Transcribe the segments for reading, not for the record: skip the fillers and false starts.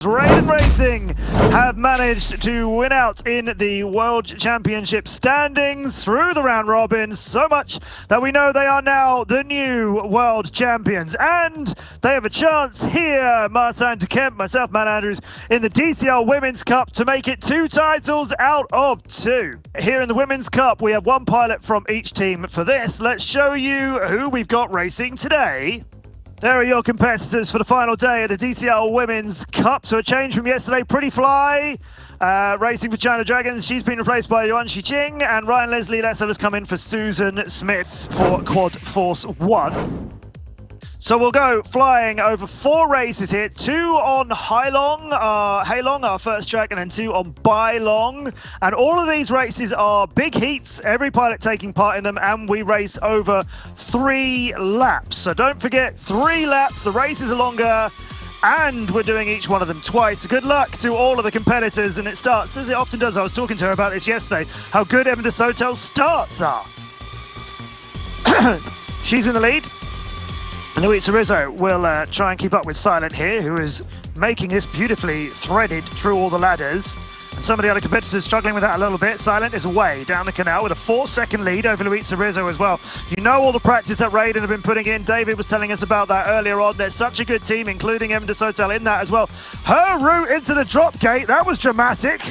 Raiden Racing have managed to win out in the World Championship standings through the round robin, so much that we know they are now the new World Champions. And they have a chance here, Martin de Kemp, myself, Matt Andrews, in the DCL Women's Cup to make it 2 titles out of 2. Here in the Women's Cup, we have 1 pilot from each team. For this, let's show you who we've got racing today. There are your competitors for the final day of the DCL Women's Cup. So a change from yesterday. Pretty Fly, racing for China Dragons. She's been replaced by Yuan Shiqing, and Ryan Leslie Lesser has come in for Susan Smith for Quad Force 1. So we'll go flying over 4 races here. 2 on Hailong, our first track, and then 2 on Bailong. And all of these races are big heats, every pilot taking part in them, and we race over 3 laps. So don't forget, 3 laps, the races are longer, and we're doing each one of them twice. So good luck to all of the competitors, and it starts, as it often does. I was talking to her about this yesterday, how good Desautels starts are. She's in the lead. Luisa Rizzo will try and keep up with Silent here, who is making this beautifully threaded through all the ladders. And some of the other competitors struggling with that a little bit. Silent is away down the canal with a 4-second lead over Luisa Rizzo as well. You know all the practice that Raiden have been putting in. David was telling us about that earlier on. There's such a good team, including Desautels in that as well. Her route into the drop gate, that was dramatic.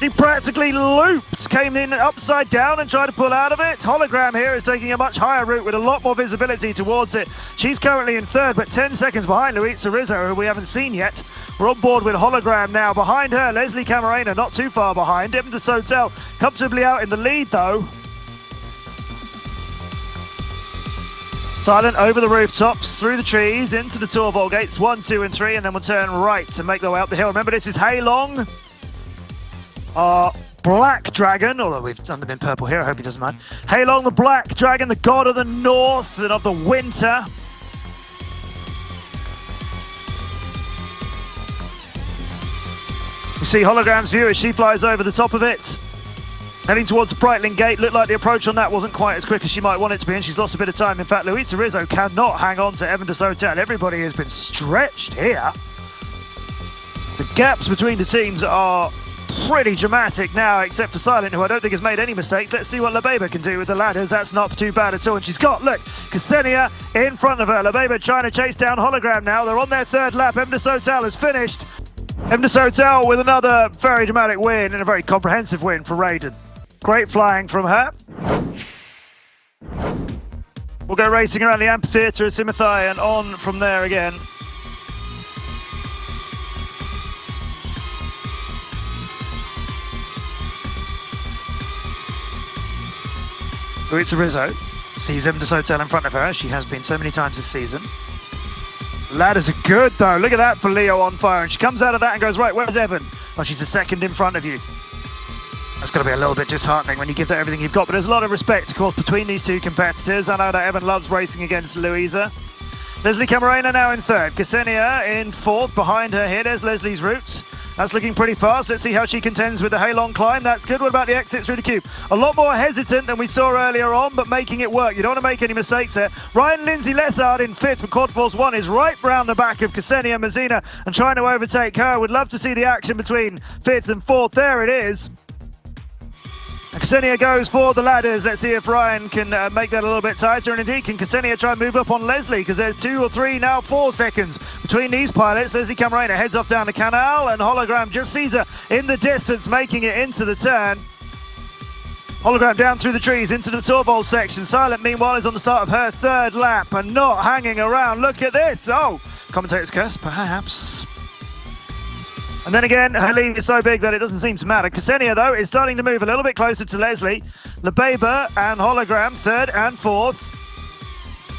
He practically looped, came in upside down and tried to pull out of it. Hologram here is taking a much higher route with a lot more visibility towards it. She's currently in 3rd, but 10 seconds behind Luisa Rizzo, who we haven't seen yet. We're on board with Hologram now. Behind her, Leslie Camarena, not too far behind. Desautels comfortably out in the lead, though. Silent over the rooftops, through the trees, into the Torval gates, 1, 2, and 3, and then we'll turn right to make their way up the hill. Remember, this is Hailong. Our Black Dragon, although we've done them in purple here, I hope he doesn't mind. Hailong, the Black Dragon, the god of the north and of the winter. We see Hologram's view as she flies over the top of it. Heading towards the Breitling Gate. Looked like the approach on that wasn't quite as quick as she might want it to be, and she's lost a bit of time. In fact, Luisa Rizzo cannot hang on to Desautels. Everybody has been stretched here. The gaps between the teams are pretty dramatic now, except for Silent, who I don't think has made any mistakes. Let's see what LeBeba can do with the ladders. That's not too bad at all. And she's got, look, Ksenia in front of her. LeBeba trying to chase down Hologram now. They're on their 3rd lap. Desautels has finished. Desautels with another very dramatic win and a very comprehensive win for Raiden. Great flying from her. We'll go racing around the amphitheatre at Simothai and on from there again. Luisa Rizzo sees Desautels in front of her. She has been so many times this season. Ladders are good though. Look at that for LeoOnFire. And she comes out of that and goes, right, where's Evan? Oh, she's a 2nd in front of you. That's got to be a little bit disheartening when you give that everything you've got. But there's a lot of respect, of course, between these 2 competitors. I know that Evan loves racing against Luisa. Leslie Camarena now in 3rd. Ksenia in 4th. Behind her here, there's Leslie's route. That's looking pretty fast. Let's see how she contends with the Hailong climb. That's good. What about the exit through the cube? A lot more hesitant than we saw earlier on, but making it work. You don't want to make any mistakes there. Ryan Lindsay Lessard in 5th for Quad Force 1 is right round the back of Ksenia Mazzina and trying to overtake her. Would love to see the action between 5th and 4th. There it is. Ksenia goes for the ladders. Let's see if Ryan can make that a little bit tighter. And indeed, can Ksenia try and move up on Leslie? Because there's 2 or 3, now 4 seconds between these pilots. Leslie Camarena heads off down the canal, and Hologram just sees her in the distance, making it into the turn. Hologram down through the trees into the Torval section. Silent, meanwhile, is on the start of her 3rd lap and not hanging around. Look at this. Oh, commentator's curse, perhaps. And then again, her lead is so big that it doesn't seem to matter. Ksenia, though, is starting to move a little bit closer to Leslie. LeBeba and Hologram, 3rd and 4th.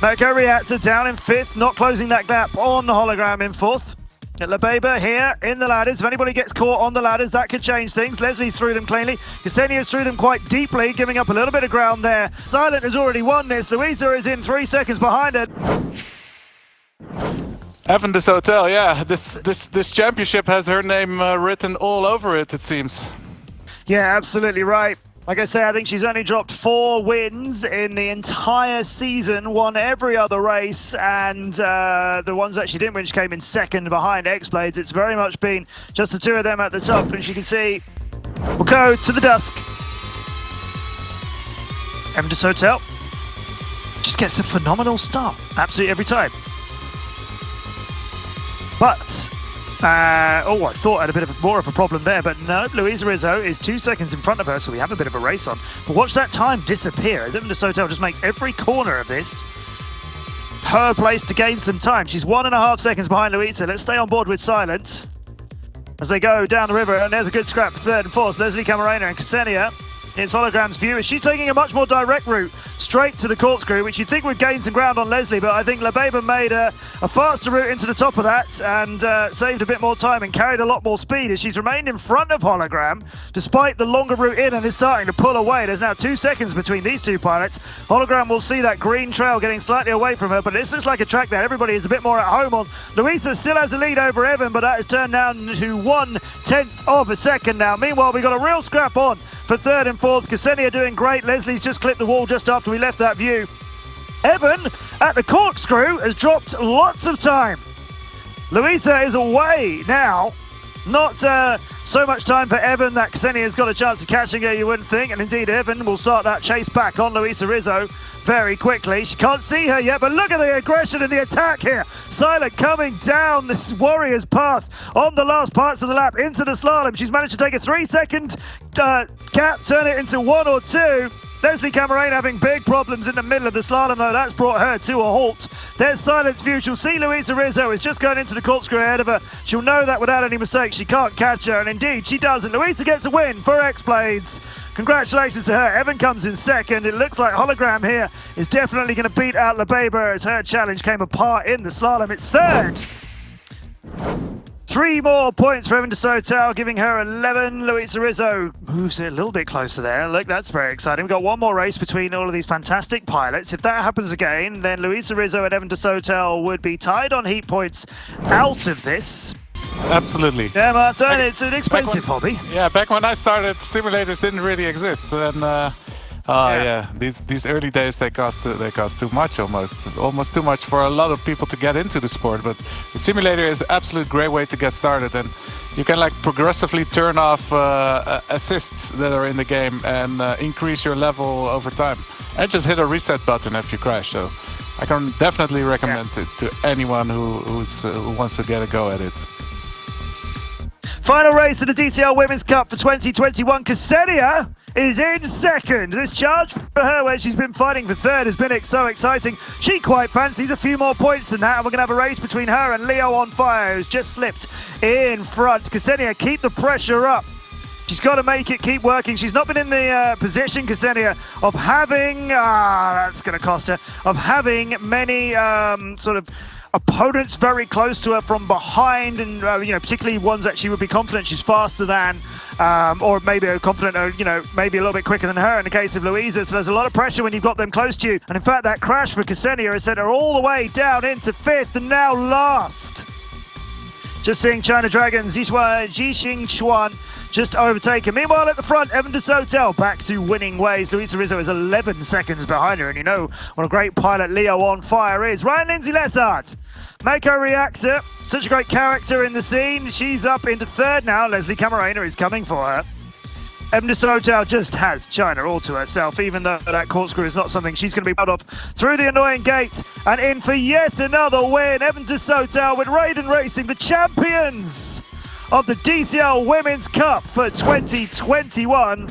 Merco Reactor down in 5th, not closing that gap on the Hologram in 4th. LeBeba here in the ladders. If anybody gets caught on the ladders, that could change things. Leslie threw them cleanly. Ksenia threw them quite deeply, giving up a little bit of ground there. Silent has already won this. Luisa is in 3 seconds behind her. Desautels, yeah. This championship has her name written all over it, it seems. Yeah, absolutely right. Like I say, I think she's only dropped 4 wins in the entire season, won every other race, and the ones that she didn't win, she came in second behind XBlades. It's very much been just the two of them at the top, as you can see. We'll go to the dusk. Desautels just gets a phenomenal start, absolutely every time. But oh, I thought I had a bit of more of a problem there, but no, Luisa Rizzo is 2 seconds in front of her, so we have a bit of a race on. But watch that time disappear, as Desautels just makes every corner of this her place to gain some time. She's 1.5 seconds behind Luisa. Let's stay on board with Silence as they go down the river, and there's a good scrap for third and fourth. Leslie Camarena and Ksenia. It's Hologram's view as she's taking a much more direct route straight to the corkscrew, which you'd think would gain some ground on Leslie, but I think LeBaba made a faster route into the top of that and saved a bit more time and carried a lot more speed as she's remained in front of Hologram despite the longer route in and is starting to pull away. There's now 2 seconds between these two pilots. Hologram will see that green trail getting slightly away from her, but this looks like a track that everybody is a bit more at home on. Luisa still has a lead over Evan, but that has turned down to 1/10 of a second now. Meanwhile, we got a real scrap on for third and fourth. Ksenia doing great. Leslie's just clipped the wall just after we left that view. Evan at the corkscrew has dropped lots of time. Luisa is away now. Not so much time for Evan that Ksenia's got a chance of catching her, you wouldn't think. And indeed, Evan will start that chase back on Luisa Rizzo very quickly. She can't see her yet, but look at the aggression and the attack here. Silent coming down this warrior's path on the last parts of the lap into the slalom. She's managed to take a 3-second gap, turn it into 1 or 2. Leslie Camarena having big problems in the middle of the slalom, though. That's brought her to a halt. There's Silent's view. She'll see Luisa Rizzo is just going into the corkscrew ahead of her. She'll know that without any mistakes she can't catch her, and indeed she does. And Luisa gets a win for XBlades. Congratulations to her. Evan comes in second. It looks like Hologram here is definitely going to beat out LeBaba as her challenge came apart in the slalom. It's third. 3 more points for Evan Desautels, giving her 11. Luisa Rizzo moves it a little bit closer there. Look, that's very exciting. We've got 1 more race between all of these fantastic pilots. If that happens again, then Luisa Rizzo and Evan Desautels would be tied on heat points out of this. Absolutely. Yeah, Martin, it's an expensive hobby. Yeah, back when I started, simulators didn't really exist. And yeah, these early days they cost too much, almost too much for a lot of people to get into the sport. But the simulator is an absolute great way to get started, and you can like progressively turn off assists that are in the game and increase your level over time. And just hit a reset button if you crash. So I can definitely recommend it to anyone who wants to get a go at it. Final race of the DCL Women's Cup for 2021. Ksenia is in second. This charge for her, where she's been fighting for third, has been so exciting. She quite fancies a few more points than that, and we're going to have a race between her and LeoOnFire, who's just slipped in front. Ksenia, keep the pressure up. She's got to make it keep working. She's not been in the position, Ksenia, of having, that's going to cost her, of having many sort of opponents very close to her from behind, and you know, particularly ones that she would be confident she's faster than, or maybe confident, or you know, maybe a little bit quicker than her in the case of Luisa. So there's a lot of pressure when you've got them close to you. And in fact, that crash for Ksenia has sent her all the way down into 5th and now last. Just seeing China Dragons, Jixing Chuan just overtaken. Meanwhile, at the front, Evan Desautels back to winning ways. Luisa Rizzo is 11 seconds behind her, and you know what a great pilot LeoOnFire is. Ryan Lindsay Lessard, Mako Reactor, such a great character in the scene. She's up into third now. Leslie Camarena is coming for her. Evan Desautels just has China all to herself, even though that corkscrew is not something she's going to be proud of. Through the annoying gate and in for yet another win. Evan Desautels with Raiden Racing, the champions of the DCL Women's Cup for 2021.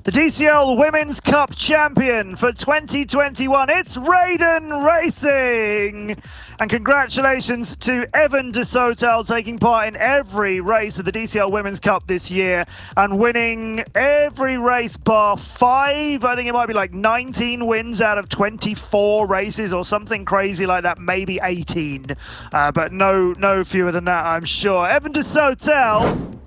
The DCL Women's Cup champion for 2021, it's Raiden Racing! And congratulations to Evan Desautels taking part in every race of the DCL Women's Cup this year and winning every race bar 5. I think it might be like 19 wins out of 24 races or something crazy like that, maybe 18. But no fewer than that, I'm sure. Evan Desautels